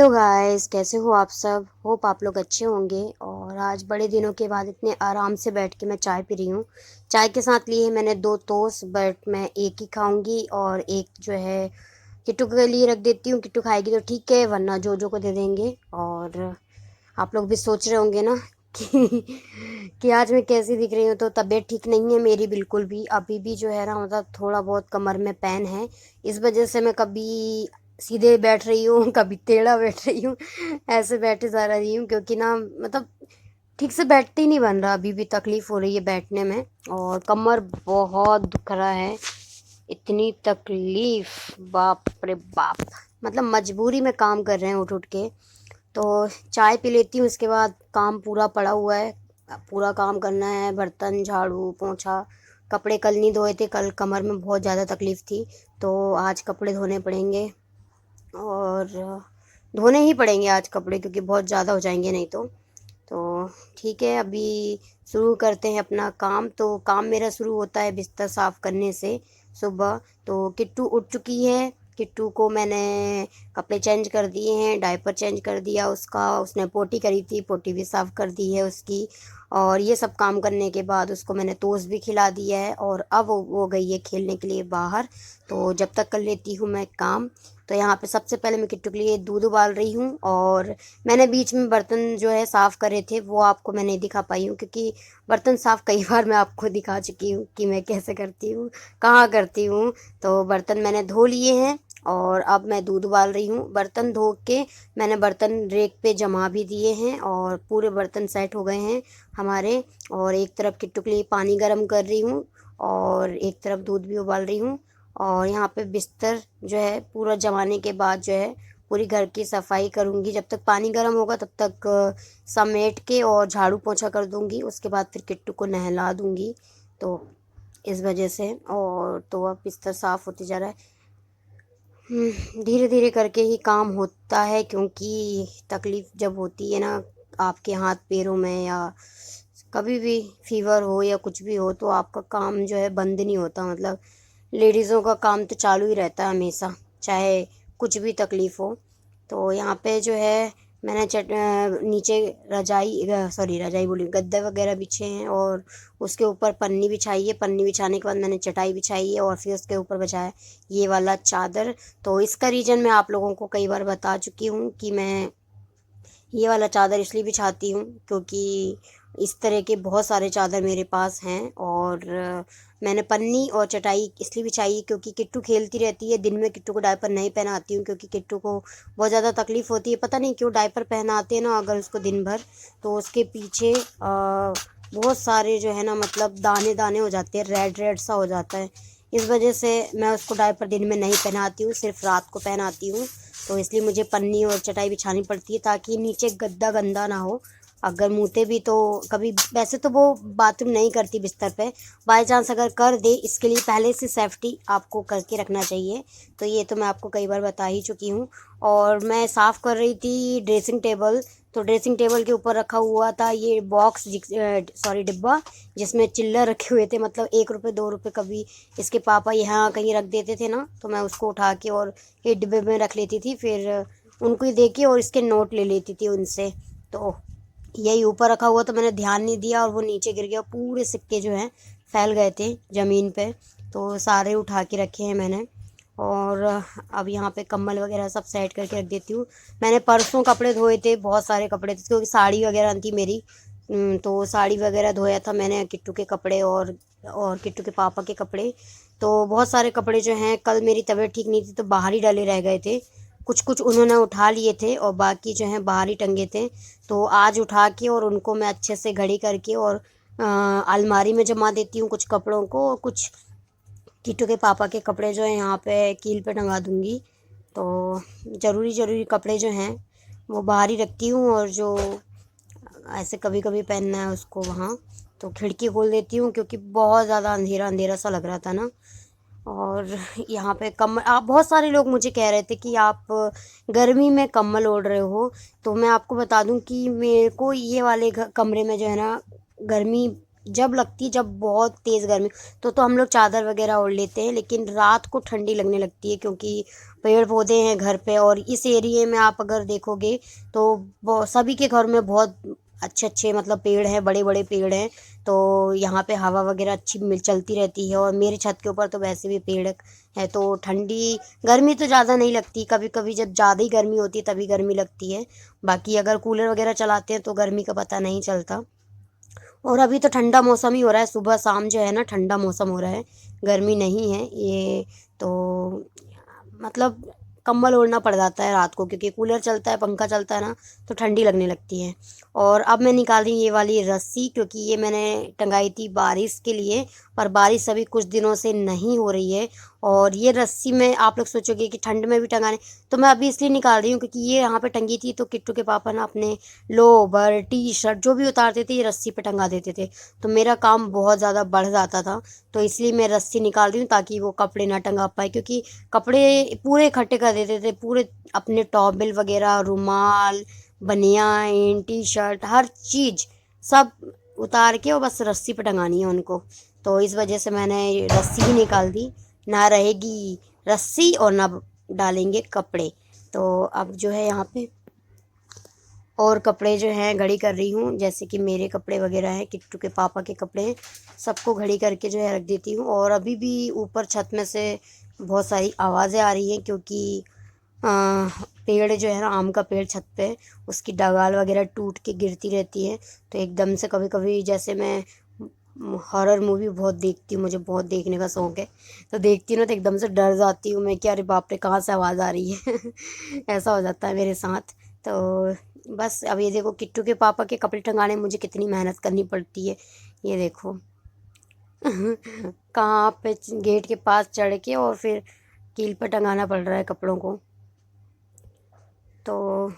Hello guys, कैसे हो आप सब। होप आप लोग अच्छे होंगे। और आज बड़े दिनों के बाद इतने आराम से बैठ के मैं चाय पी रही हूँ। चाय के साथ लिए मैंने दो टोस्ट, बट मैं एक ही खाऊंगी और एक जो है किट्टू के लिए रख देती हूँ। किट्टू खाएगी तो ठीक है, वरना जोजो को दे देंगे। और आप लोग भी सोच रहे होंगे ना कि आज मैं कैसी दिख रही हूँ। तो तबीयत ठीक नहीं है मेरी बिल्कुल भी। अभी भी जो है ना, मतलब थोड़ा बहुत कमर में पेन है। इस वजह से मैं कभी सीधे बैठ रही हूँ कभी टेढ़ा बैठ रही हूँ। ऐसे बैठे जा रही हूँ क्योंकि ना, मतलब ठीक से बैठते ही नहीं बन रहा। अभी भी तकलीफ हो रही है बैठने में और कमर बहुत दुख रहा है। इतनी तकलीफ, बाप रे बाप। मतलब मजबूरी में काम कर रहे हैं उठ उठ के। तो चाय पी लेती हूँ, उसके बाद काम पूरा पड़ा हुआ है। पूरा काम करना है, बर्तन, झाड़ू, पोंछा। कपड़े कल नहीं धोए थे, कल कमर में बहुत ज़्यादा तकलीफ़ थी। तो आज कपड़े धोने पड़ेंगे। और धोने ही पड़ेंगे आज कपड़े, क्योंकि बहुत ज़्यादा हो जाएंगे नहीं तो। तो ठीक है, अभी शुरू करते हैं अपना काम। तो काम मेरा शुरू होता है बिस्तर साफ़ करने से सुबह। तो किट्टू उठ चुकी है। किट्टू को मैंने कपड़े चेंज कर दिए हैं, डायपर चेंज कर दिया उसका। उसने पोटी करी थी, पोटी भी साफ़ कर दी है उसकी। और ये सब काम करने के बाद उसको मैंने टोस्ट भी खिला दिया है। और अब वो गई है खेलने के लिए बाहर। तो जब तक कर लेती हूँ मैं काम। तो यहाँ पे सबसे पहले मैं किट्टू के लिए दूध उबाल रही हूँ। और मैंने बीच में बर्तन जो है साफ़ करे थे, वो आपको मैं नहीं दिखा पाई हूँ, क्योंकि बर्तन साफ़ कई बार मैं आपको दिखा चुकी हूँ कि मैं कैसे करती हूँ, कहाँ करती हूँ। तो बर्तन मैंने धो लिए हैं और अब मैं दूध उबाल रही हूँ। बर्तन धो के मैंने बर्तन रेक पे जमा भी दिए हैं और पूरे बर्तन सेट हो गए हैं हमारे। और एक तरफ किट्टू के लिए पानी गर्म कर रही हूँ और एक तरफ दूध भी उबाल रही हूँ। और यहाँ पे बिस्तर जो है पूरा जमाने के बाद जो है पूरी घर की सफाई करूँगी। जब तक पानी गर्म होगा तब तक समेट के और झाड़ू पोछा कर दूँगी। उसके बाद फिर किट्टू को नहला दूँगी। तो इस वजह से, और तो अब बिस्तर साफ़ होते जा रहा है। धीरे धीरे करके ही काम होता है, क्योंकि तकलीफ़ जब होती है ना आपके हाथ पैरों में, या कभी भी फीवर हो या कुछ भी हो, तो आपका काम जो है बंद नहीं होता। मतलब लेडीज़ों का काम तो चालू ही रहता है हमेशा, चाहे कुछ भी तकलीफ़ हो। तो यहाँ पे जो है मैंने नीचे रजाई, सॉरी रजाई बोली, गद्दे वगैरह बिछे हैं। और उसके ऊपर पन्नी बिछाई है। पन्नी बिछाने के बाद मैंने चटाई बिछाई है और फिर उसके ऊपर बिछाया ये वाला चादर। तो इसका रीज़न मैं आप लोगों को कई बार बता चुकी हूँ कि मैं ये वाला चादर इसलिए बिछाती हूँ क्योंकि इस तरह के बहुत सारे चादर मेरे पास हैं। और मैंने पन्नी और चटाई इसलिए बिछाई है क्योंकि किट्टू खेलती रहती है। दिन में किट्टू को डायपर नहीं पहनाती हूँ, क्योंकि किट्टू को बहुत ज़्यादा तकलीफ़ होती है। पता नहीं क्यों डायपर पहनाते हैं ना अगर उसको दिन भर, तो उसके पीछे बहुत सारे जो है ना, मतलब दाने दाने हो जाते हैं, रेड रेड सा हो जाता है। इस वजह से मैं उसको डायपर दिन में नहीं पहनाती हूँ, सिर्फ रात को पहनाती हूँ। तो इसलिए मुझे पन्नी और चटाई बिछानी पड़ती है ताकि नीचे गद्दा गंदा ना हो। अगर मुते भी तो कभी, वैसे तो वो बाथरूम नहीं करती बिस्तर पे, बाय चांस अगर कर दे, इसके लिए पहले से सेफ्टी आपको करके रखना चाहिए। तो ये तो मैं आपको कई बार बता ही चुकी हूँ। और मैं साफ़ कर रही थी ड्रेसिंग टेबल। तो ड्रेसिंग टेबल के ऊपर रखा हुआ था ये बॉक्स, सॉरी डिब्बा, जिसमें चिल्लर रखे हुए थे। मतलब 1 रुपये 2 रुपये कभी इसके पापा यहाँ कहीं रख देते थे ना, तो मैं उसको उठा के और ये डिब्बे में रख लेती थी। फिर उनको ही दे के और इसके नोट ले लेती थी उनसे। तो यही ऊपर रखा हुआ तो मैंने ध्यान नहीं दिया और वो नीचे गिर गया। पूरे सिक्के जो हैं फैल गए थे ज़मीन पे। तो सारे उठा के रखे हैं मैंने। और अब यहाँ पे कम्बल वगैरह सब सेट करके रख देती हूँ। मैंने परसों कपड़े धोए थे, बहुत सारे कपड़े थे क्योंकि साड़ी वगैरह थी मेरी। तो साड़ी वगैरह धोया था मैंने, किट्टू के कपड़े और किट्टू के पापा के कपड़े। तो बहुत सारे कपड़े जो हैं, कल मेरी तबीयत ठीक नहीं थी तो बाहर ही डले रह गए थे। कुछ कुछ उन्होंने उठा लिए थे और बाकी जो हैं बाहर ही टंगे थे। तो आज उठा के और उनको मैं अच्छे से घड़ी करके और अलमारी में जमा देती हूँ कुछ कपड़ों को। और कुछ किट्टू के पापा के कपड़े जो हैं यहाँ पे कील पे टंगा दूँगी। तो ज़रूरी ज़रूरी कपड़े जो हैं वो बाहर ही रखती हूँ। और जो ऐसे कभी कभी पहनना है उसको वहाँ, तो खिड़की खोल देती हूँ क्योंकि बहुत ज़्यादा अंधेरा अंधेरा सा लग रहा था ना। और यहाँ पे कम्बल, आप बहुत सारे लोग मुझे कह रहे थे कि आप गर्मी में कम्बल ओढ़ रहे हो। तो मैं आपको बता दूं कि मेरे को ये वाले कमरे में जो है ना, गर्मी जब लगती है, जब बहुत तेज़ गर्मी तो हम लोग चादर वगैरह ओढ़ लेते हैं, लेकिन रात को ठंडी लगने लगती है क्योंकि पेड़ पौधे हैं घर पे। और इस एरिए में आप अगर देखोगे तो सभी के घर में बहुत अच्छे अच्छे मतलब पेड़ हैं, बड़े बड़े पेड़ हैं। तो यहाँ पे हवा वगैरह अच्छी मिल चलती रहती है, और मेरे छत के ऊपर तो वैसे भी पेड़ है, तो ठंडी गर्मी तो ज़्यादा नहीं लगती। कभी कभी जब ज़्यादा ही गर्मी होती है तभी गर्मी लगती है, बाकी अगर कूलर वगैरह चलाते हैं तो गर्मी का पता नहीं चलता। और अभी तो ठंडा मौसम ही हो रहा है, सुबह शाम जो है ना ठंडा मौसम हो रहा है, गर्मी नहीं है ये। तो मतलब कंबल ओढ़ना पड़ जाता है रात को, क्योंकि कूलर चलता है, पंखा चलता है ना, तो ठंडी लगने लगती है। और अब मैं निकाल रही हूँ ये वाली रस्सी, क्योंकि ये मैंने टंगाई थी बारिश के लिए, पर बारिश अभी कुछ दिनों से नहीं हो रही है। और ये रस्सी में आप लोग सोचोगे कि ठंड में भी टंगाने, तो मैं अभी इसलिए निकाल रही हूँ क्योंकि ये यहाँ पे टंगी थी, तो किट्टू के पापा ना अपने लोवर टी शर्ट जो भी उतारते थे ये रस्सी पे टंगा देते थे, तो मेरा काम बहुत ज़्यादा बढ़ जाता था। तो इसलिए मैं रस्सी निकाल रही हूँ ताकि वो कपड़े ना टंगा पाए, क्योंकि कपड़े पूरे इकट्ठे कर देते थे, पूरे अपने टॉवल वगैरह, रुमाल, बनियान, टी शर्ट, हर चीज़ सब उतार के और बस रस्सी पे टंगानी है उनको। तो इस वजह से मैंने रस्सी ही निकाल दी, ना रहेगी रस्सी और ना डालेंगे कपड़े। तो अब जो है यहाँ पे और कपड़े जो हैं घड़ी कर रही हूँ, जैसे कि मेरे कपड़े वगैरह हैं, किट्टू के पापा के कपड़े हैं, सबको घड़ी करके जो है रख देती हूँ। और अभी भी ऊपर छत में से बहुत सारी आवाज़ें आ रही हैं, क्योंकि पेड़ जो है ना, आम का पेड़ छत पे, उसकी डगाल वगैरह टूट के गिरती रहती है। तो एकदम से कभी कभी, जैसे मैं हॉरर मूवी बहुत देखती हूँ, मुझे बहुत देखने का शौक़ है, तो देखती हूँ ना तो एकदम से डर जाती हूँ मैं कि अरे बाप रे कहाँ से आवाज़ आ रही है। ऐसा हो जाता है मेरे साथ। तो बस अब ये देखो, किट्टू के पापा के कपड़े टंगाने में मुझे कितनी मेहनत करनी पड़ती है, ये देखो। कहाँ पे गेट के पास चढ़ के और फिर कील पर टंगाना पड़ रहा है कपड़ों को। तो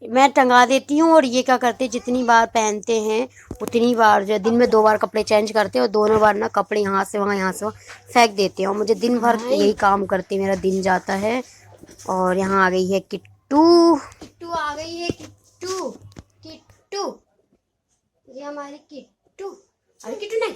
मैं टंगा देती हूँ, और ये क्या करते हैं, जितनी बार पहनते हैं उतनी बार जो है, दिन में 2 बार कपड़े चेंज करते हैं, और दोनों बार ना कपड़े यहाँ से वहाँ, यहाँ से वहाँ फेंक देते हैं, और मुझे दिन भर यही काम करते मेरा दिन जाता है। और यहाँ आ गई है किट्टू, किट्टू आ गई है, किट्टू, किट्टू, ये हमारी किट्टू, अरे किट्टू नहीं।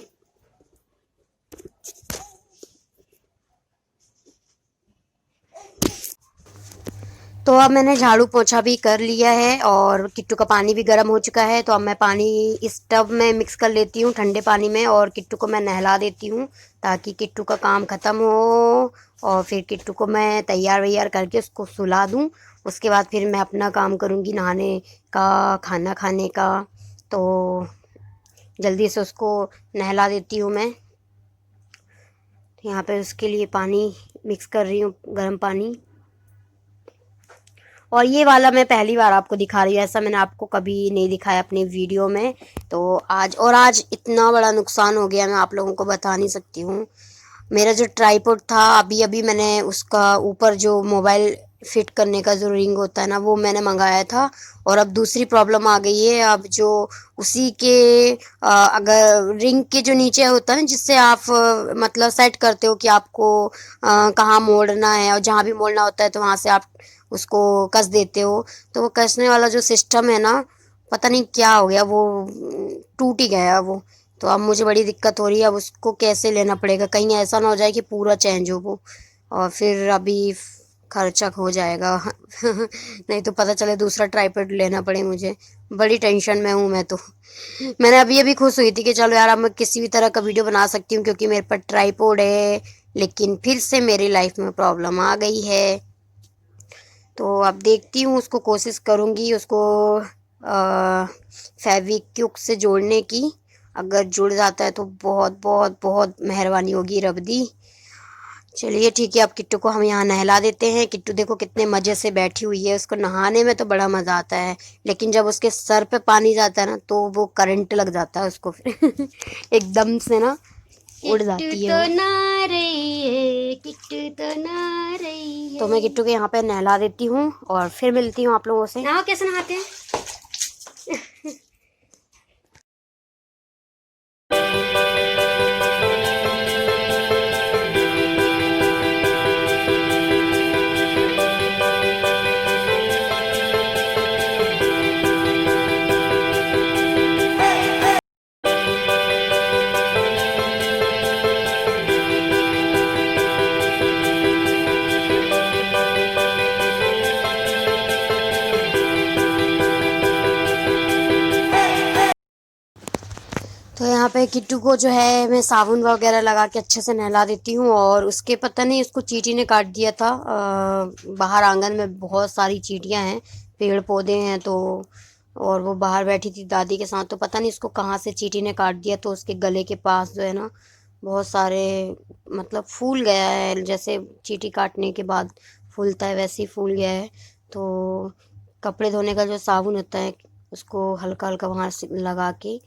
तो अब मैंने झाड़ू पोछा भी कर लिया है, और किट्टू का पानी भी गर्म हो चुका है, तो अब मैं पानी इस टब में मिक्स कर लेती हूँ ठंडे पानी में, और किट्टू को मैं नहला देती हूँ ताकि किट्टू का काम ख़त्म हो, और फिर किट्टू को मैं तैयार वैयार करके उसको सुला दूँ। उसके बाद फिर मैं अपना काम करूँगी, नहाने का, खाना खाने का। तो जल्दी से उसको नहला देती हूँ मैं। यहाँ पे उसके लिए पानी मिक्स कर रही हूँ, गर्म पानी। और ये वाला मैं पहली बार आपको दिखा रही हूँ, ऐसा मैंने आपको कभी नहीं दिखाया अपनी वीडियो में। तो आज इतना बड़ा नुकसान हो गया, मैं आप लोगों को बता नहीं सकती हूँ। मेरा जो ट्राइपॉड था, अभी अभी मैंने उसका ऊपर जो मोबाइल फिट करने का जो रिंग होता है ना, वो मैंने मंगाया था, और अब दूसरी प्रॉब्लम आ गई है। अब जो उसी के अगर रिंग के जो नीचे होता है ना, जिससे आप मतलब सेट करते हो कि आपको कहाँ मोड़ना है, और जहाँ भी मोड़ना होता है तो वहाँ से आप उसको कस देते हो, तो वो कसने वाला जो सिस्टम है ना, पता नहीं क्या हो गया, वो टूट ही गया वो। तो अब मुझे बड़ी दिक्कत हो रही है, अब उसको कैसे लेना पड़ेगा, कहीं ऐसा ना हो जाए कि पूरा चेंज हो वो, और फिर अभी खर्चा हो जाएगा। नहीं तो पता चले दूसरा ट्राइपॉड लेना पड़े मुझे, बड़ी टेंशन में हूँ मैं तो। मैंने अभी अभी खुश हुई थी कि चलो यार अब मैं किसी भी तरह का वीडियो बना सकती हूँ, क्योंकि मेरे पास ट्राइपॉड है, लेकिन फिर से मेरी लाइफ में प्रॉब्लम आ गई है। तो अब देखती हूँ, उसको कोशिश करूँगी उसको फेविक्विक से जोड़ने की। अगर जुड़ जाता है तो बहुत बहुत बहुत मेहरबानी होगी रब दी। चलिए ठीक है, अब किट्टू को हम यहाँ नहला देते हैं। किट्टू देखो कितने मज़े से बैठी हुई है, उसको नहाने में तो बड़ा मज़ा आता है, लेकिन जब उसके सर पे पानी जाता है ना तो वो करंट लग जाता है उसको फिर। एकदम से ना उड़ जाती है किट्टू तो ना रही है, किट्टू तो ना रही है। तो मैं किट्टू के यहाँ पे नहला देती हूँ, और फिर मिलती हूँ आप लोगों से। नहाओ, कैसे नहाते हैं? यहाँ पे किट्टू को जो है मैं साबुन वगैरह लगा के अच्छे से नहला देती हूँ। और उसके पता नहीं उसको चींटी ने काट दिया था। बाहर आंगन में बहुत सारी चींटियाँ हैं, पेड़ पौधे हैं, तो और वो बाहर बैठी थी दादी के साथ, तो पता नहीं उसको कहाँ से चींटी ने काट दिया। तो उसके गले के पास जो है ना बहुत सारे मतलब फूल गया है, जैसे चींटी काटने के बाद फूलता है वैसे ही फूल गया है। तो कपड़े धोने का जो साबुन होता है उसको हल्का हल्का वहाँ से लगा के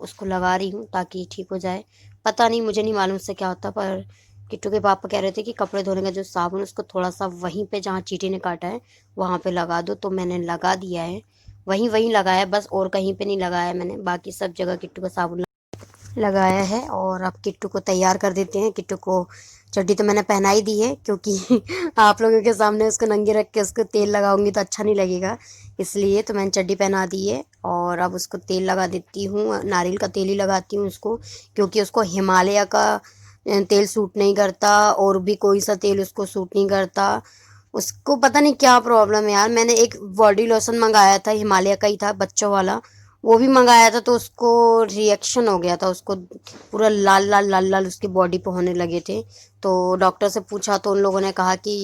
उसको लगा रही हूँ ताकि ठीक हो जाए। पता नहीं, मुझे नहीं मालूम उससे क्या होता, पर किट्टू के पापा कह रहे थे कि कपड़े धोने का जो साबुन उसको थोड़ा सा वहीं पे जहाँ चींटी ने काटा है वहाँ पे लगा दो। तो मैंने लगा दिया है, वहीं वहीं लगाया है बस, और कहीं पे नहीं लगाया मैंने। बाकी सब जगह किट्टू का साबुन लगाया है। और अब किट्टू को तैयार कर देते हैं। किट्टू को चड्डी तो मैंने पहना ही दी है, क्योंकि आप लोगों के सामने उसको नंगे रख के उसको तेल लगाऊंगी तो अच्छा नहीं लगेगा, इसलिए तो मैंने चड्डी पहना दी है। और अब उसको तेल लगा देती हूँ, नारियल का तेल ही लगाती हूँ उसको, क्योंकि उसको हिमालय का तेल सूट नहीं करता, और भी कोई सा तेल उसको सूट नहीं करता। उसको पता नहीं क्या प्रॉब्लम है यार। मैंने एक बॉडी लोशन मंगाया था, हिमालय का ही था, बच्चों वाला, वो भी मंगाया था, तो उसको रिएक्शन हो गया था, उसको पूरा लाल लाल लाल लाल उसकी बॉडी पे होने लगे थे। तो डॉक्टर से पूछा तो उन लोगों ने कहा कि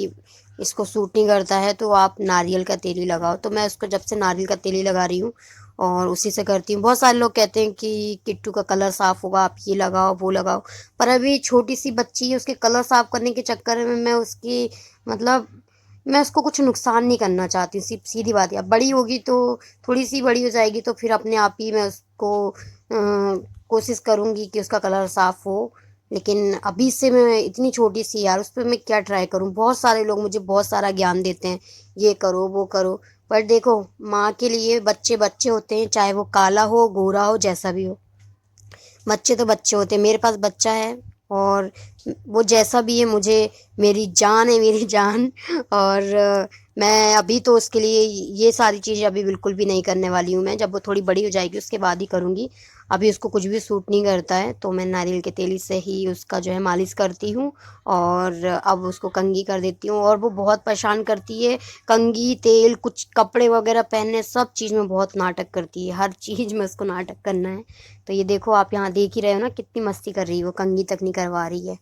इसको सूट नहीं करता है, तो आप नारियल का तेल ही लगाओ। तो मैं उसको जब से नारियल का तेल ही लगा रही हूँ और उसी से करती हूँ। बहुत सारे लोग कहते हैं कि किट्टू का कलर साफ़ होगा, आप ये लगाओ वो लगाओ, पर अभी छोटी सी बच्ची है, उसके कलर साफ़ करने के चक्कर में मैं उसकी मतलब मैं उसको कुछ नुकसान नहीं करना चाहती हूँ। सीधी बात है, अब बड़ी होगी तो थोड़ी सी बड़ी हो जाएगी तो फिर अपने आप ही मैं उसको कोशिश करूँगी कि उसका कलर साफ़ हो। लेकिन अभी से मैं इतनी छोटी सी यार, उस पर मैं क्या ट्राई करूँ। बहुत सारे लोग मुझे बहुत सारा ज्ञान देते हैं, ये करो वो करो, पर देखो माँ के लिए बच्चे बच्चे होते हैं, चाहे वो काला हो गोरा हो जैसा भी हो। बच्चे तो बच्चे होते हैं। मेरे पास बच्चा है और वो जैसा भी है मुझे, मेरी जान है मेरी जान। और मैं अभी तो उसके लिए ये सारी चीज़ें अभी बिल्कुल भी नहीं करने वाली हूँ। मैं जब वो थोड़ी बड़ी हो जाएगी उसके बाद ही करूँगी। अभी उसको कुछ भी सूट नहीं करता है, तो मैं नारियल के तेल से ही उसका जो है मालिश करती हूँ। और अब उसको कंघी कर देती हूँ, और वो बहुत परेशान करती है। कंघी तेल कुछ कपड़े वगैरह पहनने सब चीज़ में बहुत नाटक करती है, हर चीज़ में उसको नाटक करना है। तो ये देखो आप यहाँ देख ही रहे हो ना कितनी मस्ती कर रही है, वो कंघी तक नहीं करवा रही है,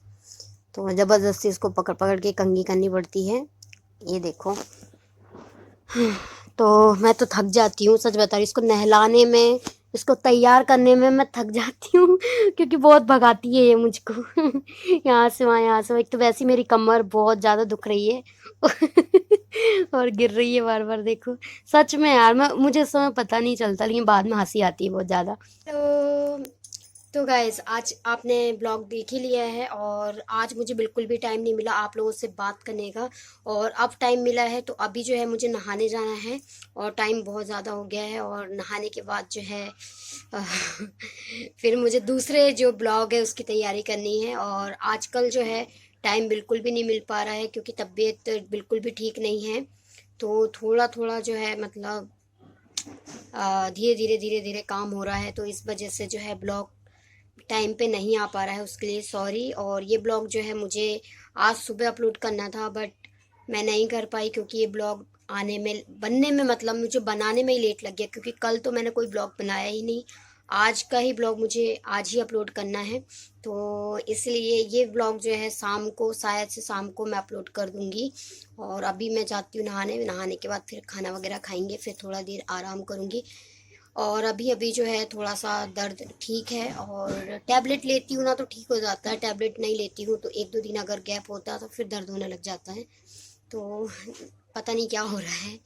तो ज़बरदस्ती उसको पकड़ पकड़ के कंघी करनी पड़ती है। ये देखो। तो मैं तो थक जाती हूँ, सच बता रही हूँ, इसको नहलाने में, इसको तैयार करने में मैं थक जाती हूँ क्योंकि बहुत भगाती है ये मुझको यहाँ से वहाँ, यहाँ से वहाँ। एक तो वैसे ही मेरी कमर बहुत ज़्यादा दुख रही है और गिर रही है बार बार, देखो। सच में यार, मैं मुझे इस समय पता नहीं चलता, लेकिन बाद में हंसी आती है बहुत ज़्यादा। तो गाइस आज आपने ब्लॉग देख ही लिया है, और आज मुझे बिल्कुल भी टाइम नहीं मिला आप लोगों से बात करने का। और अब टाइम मिला है तो अभी जो है मुझे नहाने जाना है, और टाइम बहुत ज़्यादा हो गया है, और नहाने के बाद जो है फिर मुझे दूसरे जो ब्लॉग है उसकी तैयारी करनी है। और आजकल जो है टाइम बिल्कुल भी नहीं मिल पा रहा है, क्योंकि तबीयत बिल्कुल भी ठीक नहीं है। तो थोड़ा थोड़ा जो है मतलब धीरे धीरे काम हो रहा है, तो इस वजह से जो है ब्लॉग टाइम पे नहीं आ पा रहा है, उसके लिए सॉरी। और ये ब्लॉग जो है मुझे आज सुबह अपलोड करना था, बट मैं नहीं कर पाई, क्योंकि ये ब्लॉग आने में बनने में मतलब मुझे बनाने में ही लेट लग गया, क्योंकि कल तो मैंने कोई ब्लॉग बनाया ही नहीं। आज का ही ब्लॉग मुझे आज ही अपलोड करना है, तो इसलिए ये ब्लॉग जो है शाम को, शायद से शाम को मैं अपलोड कर दूँगी। और अभी मैं जाती हूँ नहाने, नहाने के बाद फिर खाना वगैरह खाएंगे, फिर थोड़ा देर आराम करूँगी। और अभी अभी जो है थोड़ा सा दर्द ठीक है, और टैबलेट लेती हूँ ना तो ठीक हो जाता है, टैबलेट नहीं लेती हूँ तो एक दो दिन अगर गैप होता है तो फिर दर्द होने लग जाता है। तो पता नहीं क्या हो रहा है।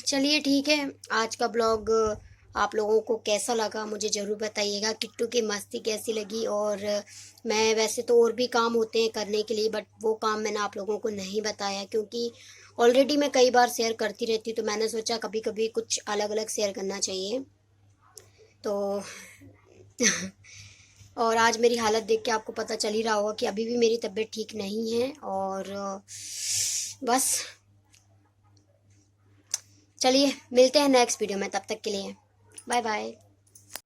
चलिए ठीक है, आज का ब्लॉग आप लोगों को कैसा लगा मुझे ज़रूर बताइएगा। किट्टू की मस्ती कैसी लगी। और मैं वैसे तो और भी काम होते हैं करने के लिए, बट वो काम मैंने आप लोगों को नहीं बताया, क्योंकि ऑलरेडी मैं कई बार शेयर करती रहती हूँ, तो मैंने सोचा कभी कभी कुछ अलग अलग शेयर करना चाहिए। तो और आज मेरी हालत देख के आपको पता चल ही रहा होगा कि अभी भी मेरी तबीयत ठीक नहीं है। और बस चलिए मिलते हैं नेक्स्ट वीडियो में, तब तक के लिए बाय बाय।